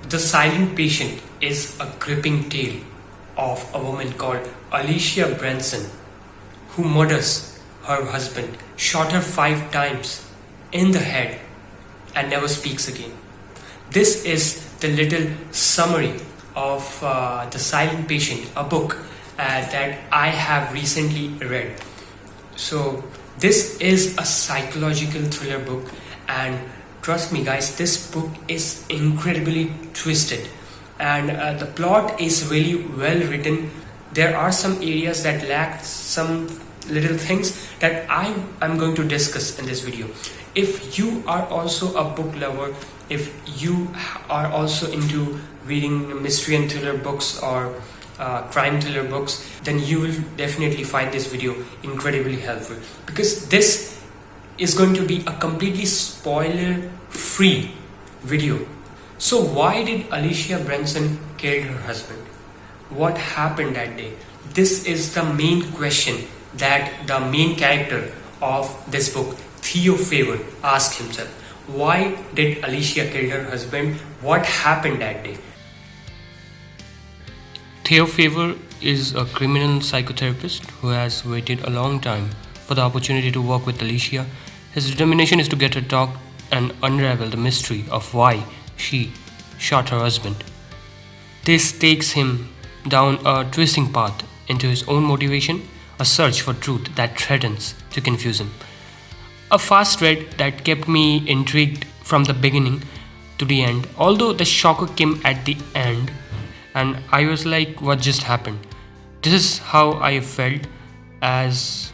The Silent Patient is a gripping tale of a woman called Alicia Branson who murders her husband, shot her 5 times in the head, and never speaks again. This is the little summary of The Silent Patient, a book that I have recently read. So, this is a psychological thriller book, and trust me, guys, this book is incredibly twisted, and the plot is really well written. There are some areas that lack some little things that I am going to discuss in this video. If you are also a book lover, if you are also into reading mystery and thriller books or crime thriller books, then you will definitely find this video incredibly helpful, because this is going to be a completely spoiler free video. So why did Alicia Branson kill her husband? What happened that day? This is the main question that the main character of this book, Theo Favor, asked himself. Why did Alicia kill her husband? What happened that day? Theo Favor is a criminal psychotherapist who has waited a long time for the opportunity to work with Alicia. His determination is to get her talk and unravel the mystery of why she shot her husband. This takes him down a twisting path into his own motivation, a search for truth that threatens to confuse him. A fast read that kept me intrigued from the beginning to the end, although the shocker came at the end and I was like, what just happened? This is how I felt as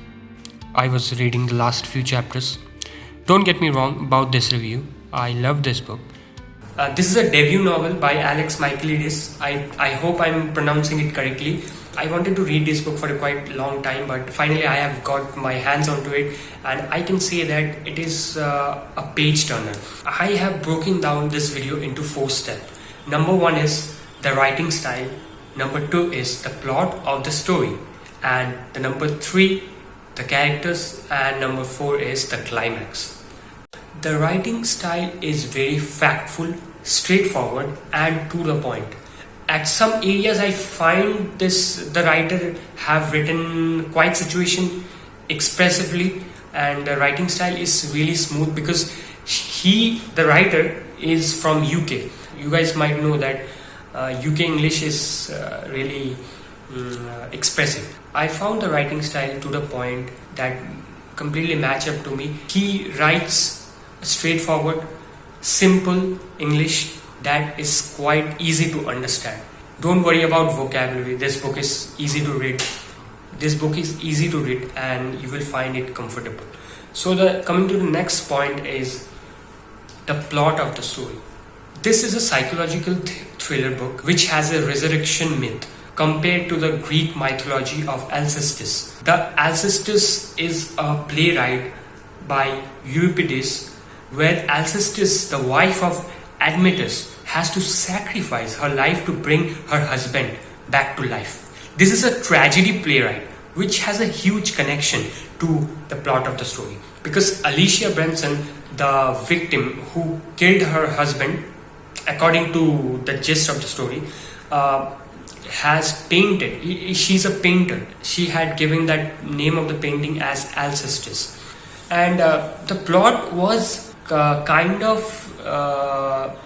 I was reading the last few chapters. Don't get me wrong about this review, I love this book. This is a debut novel by Alex Michaelides. I hope I'm pronouncing it correctly. I wanted to read this book for a quite long time, but finally I have got my hands onto it, and I can say that it is a page turner. I have broken down this video into 4 steps. Number 1 is the writing style. Number 2 is the plot of the story, and the number 3 the characters, and number 4 is the climax. The writing style is very factful, straightforward, and to the point. At some areas I find the writer have written quite situation expressively, and the writing style is really smooth because the writer is from UK. You guys might know that UK English is really expressive. I found the writing style to the point that completely match up to me. He writes straightforward, simple English that is quite easy to understand. Don't worry about vocabulary. This book is easy to read. And you will find it comfortable. So coming to the next point is the plot of the story. This is a psychological thriller book which has a resurrection myth compared to the Greek mythology of Alcestis. The Alcestis is a playwright by Euripides, where Alcestis, the wife of Admetus, has to sacrifice her life to bring her husband back to life. This is a tragedy playwright which has a huge connection to the plot of the story, because Alicia Branson, the victim who killed her husband, according to the gist of the story, has painted. She's a painter. She had given that name of the painting as Alcestis, and the plot was kind of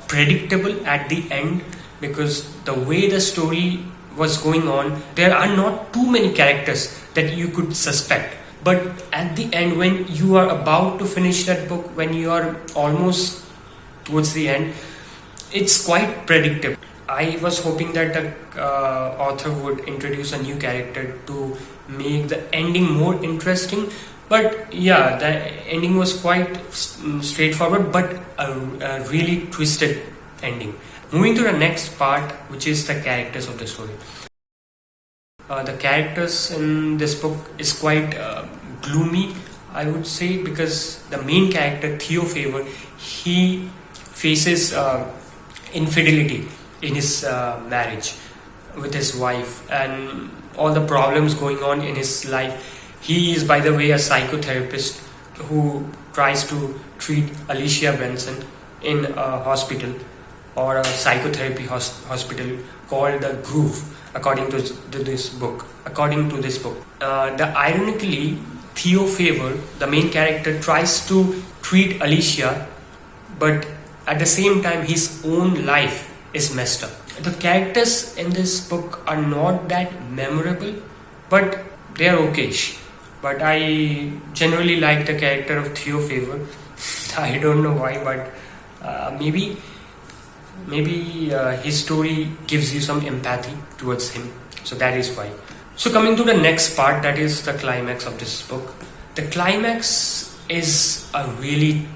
predictable at the end, because the way the story was going on, there are not too many characters that you could suspect. But at the end, when you are about to finish that book, when you are almost towards the end, it's quite predictable. I was hoping that the author would introduce a new character to make the ending more interesting. But yeah, the ending was quite straightforward, but a really twisted ending. Moving to the next part, which is the characters of the story. The characters in this book is quite gloomy, I would say, because the main character, Theo Favor, he faces infidelity in his marriage with his wife and all the problems going on in his life. He is, by the way, a psychotherapist who tries to treat Alicia Branson in a hospital, or a psychotherapy hospital called the Groove, according to this book. Ironically, Theo Favor, the main character, tries to treat Alicia, but at the same time, his own life is messed up. The characters in this book are not that memorable, but they are okayish. But I generally like the character of Theo Favor. I don't know why, but maybe his story gives you some empathy towards him, so that is why. So coming to the next part, that is the climax of this book. The climax is a really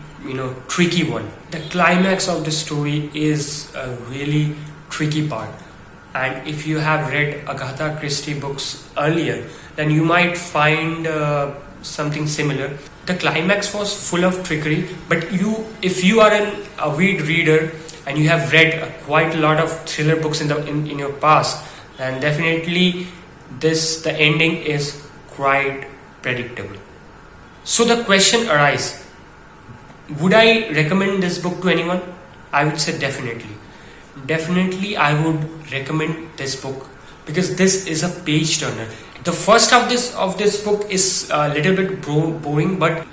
tricky one. The climax of the story is a really tricky part, and if you have read Agatha Christie books earlier, then you might find something similar. The climax was full of trickery, but if you are an avid reader and you have read quite a lot of thriller books in your past, then definitely the ending is quite predictable. So the question arises, would I recommend this book to anyone? I would say definitely. Definitely I would recommend this book, because this is a page turner. The first half of this book is a little bit boring, but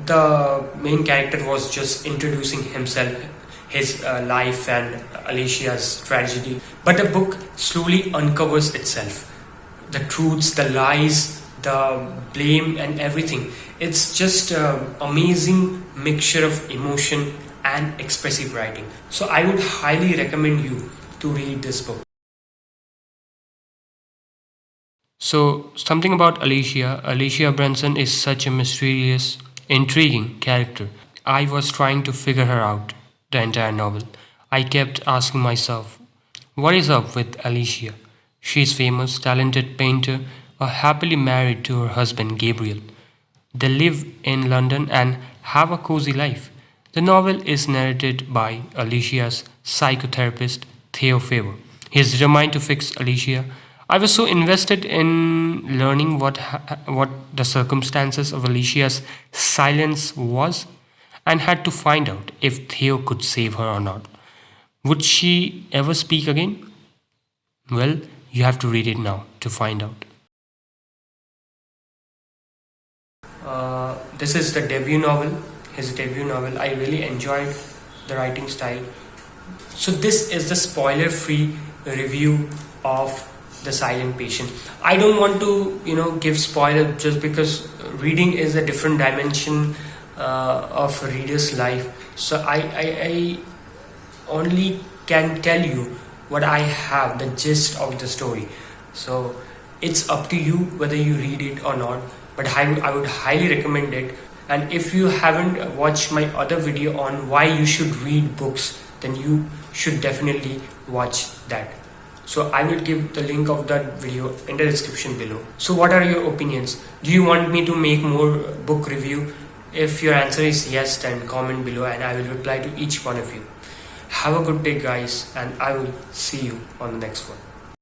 the main character was just introducing himself, his life and Alicia's tragedy. But the book slowly uncovers itself. The truths, the lies, the blame and everything. It's just an amazing mixture of emotion and expressive writing. So I would highly recommend you to read this book. So, something about Alicia. Alicia Branson is such a mysterious, intriguing character. I was trying to figure her out the entire novel. I kept asking myself, what is up with Alicia? She's famous, talented painter, happily married to her husband Gabriel. They live in London and have a cozy life. The novel is narrated by Alicia's psychotherapist, Theo Favor. He is determined to fix Alicia. I was so invested in learning what the circumstances of Alicia's silence was, and had to find out if Theo could save her or not. Would she ever speak again? Well, you have to read it now to find out. This is the debut novel, his debut novel. I really enjoyed the writing style. So this is the spoiler-free review of The Silent Patient. I don't want to, give spoiler, just because reading is a different dimension of a reader's life. So I only can tell you what I have, the gist of the story. So it's up to you whether you read it or not. But I would highly recommend it. And if you haven't watched my other video on why you should read books, then you should definitely watch that. So I will give the link of that video in the description below. So what are your opinions? Do you want me to make more book review? If your answer is yes, then comment below and I will reply to each one of you. Have a good day guys, and I will see you on the next one.